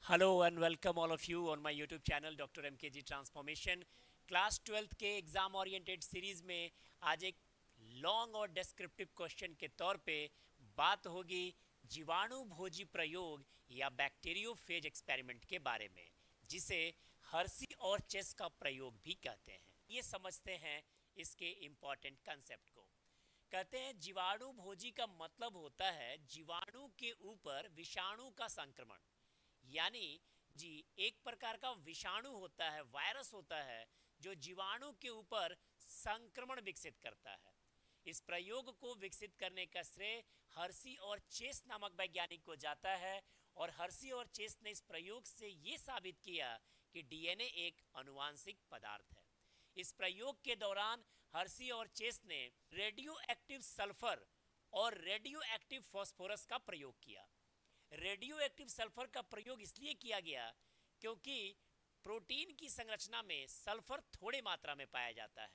Hello and welcome all of you on my YouTube channel Dr. MKG Transformation। Class 12th के exam oriented series में आज एक long और descriptive question के तौर पे बात होगी जीवाणु भोजी प्रयोग या बैक्टीरियोफेज एक्सपेरिमेंट के बारे में, जिसे हर्सी और चेस का प्रयोग भी कहते हैं। ये समझते हैं इसके इम्पॉर्टेंट कंसेप्ट को। कहते हैं जीवाणु भोजी का मतलब होता है जीवाणु के ऊपर विषाणु का संक्रमण, यानी जी एक प्रकार का विषाणु होता है, वायरस होता है जो जीवाणु के ऊपर संक्रमण विकसित करता है। इस प्रयोग को विकसित करने का श्रेय हर्सी और चेस नामक वैज्ञानिक को जाता है और हर्सी और चेस ने इस प्रयोग से ये साबित किया कि डीएनए एक आनुवांशिक पदार्थ है। इस प्रयोग के दौरान हर्सी और चेस ने रेडियो एक्टिव सल्फर और रेडियो एक्टिव फॉस्फोरस का प्रयोग किया। रेडियो एक्टिव सल्फर का प्रयोग इसलिए किया गया क्योंकि प्रोटीन की संरचना में सल्फर थोड़े मात्रा में पाया जाता है,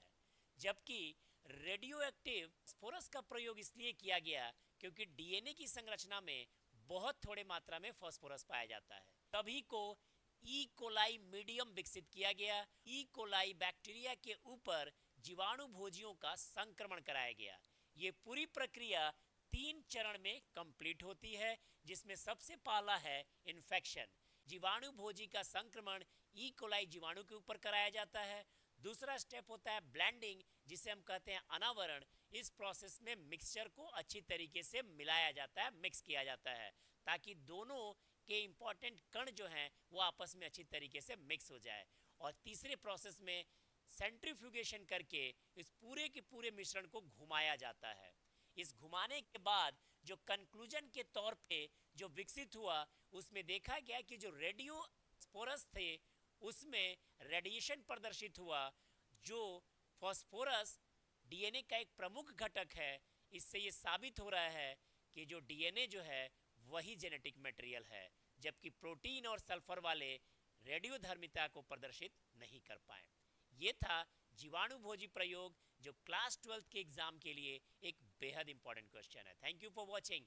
जबकि रेडियो एक्टिव फॉस्फोरस का प्रयोग इसलिए किया गया क्योंकि डीएनए की संरचना में बहुत थोड़े मात्रा में फॉस्फोरस पाया जाता है। तभी को ई कोलाई मीडियम विकसित किया गया। ई कोलाई बैक्टीरिया के ऊपर जीवाणु भोजियों का संक्रमण कराया गया। ये पूरी प्रक्रिया 3 चरण में कंप्लीट होती है, जिसमें सबसे पहला है इन्फेक्शन। जीवाणु भोजी का संक्रमण ई कोलाई जीवाणु के ऊपर कराया जाता है। दूसरा स्टेप होता है ब्लेंडिंग, जिसे हम कहते हैं अनावरण। इस प्रोसेस में मिक्सचर को अच्छी तरीके से मिलाया जाता है, मिक्स किया जाता है, ताकि दोनों के इंपॉर्टेंट कण जो हैं वो आपस में अच्छी तरीके से मिक्स हो जाए। और तीसरे प्रोसेस में सेंट्रीफ्यूगेशन करके इस पूरे के पूरे मिश्रण को घुमाया जाता है। इस घुमाने के बाद जो कंक्लूजन के तौर पे जो विकसित हुआ, उसमें देखा गया कि जो रेडियो स्पोरस थे उसमें रेडिएशन प्रदर्शित हुआ। जो फॉस्फोरस डीएनए का एक प्रमुख घटक है, इससे ये साबित हो रहा है कि जो डीएनए जो है वही जेनेटिक मटेरियल है, जबकि प्रोटीन और सल्फर वाले रेडियोधर्मिता को प्रदर्शित नहीं कर पाए। ये था जीवाणु भोजी प्रयोग, जो क्लास 12th के एग्जाम के लिए एक बेहद इंपॉर्टेंट क्वेश्चन है। Thank you for watching.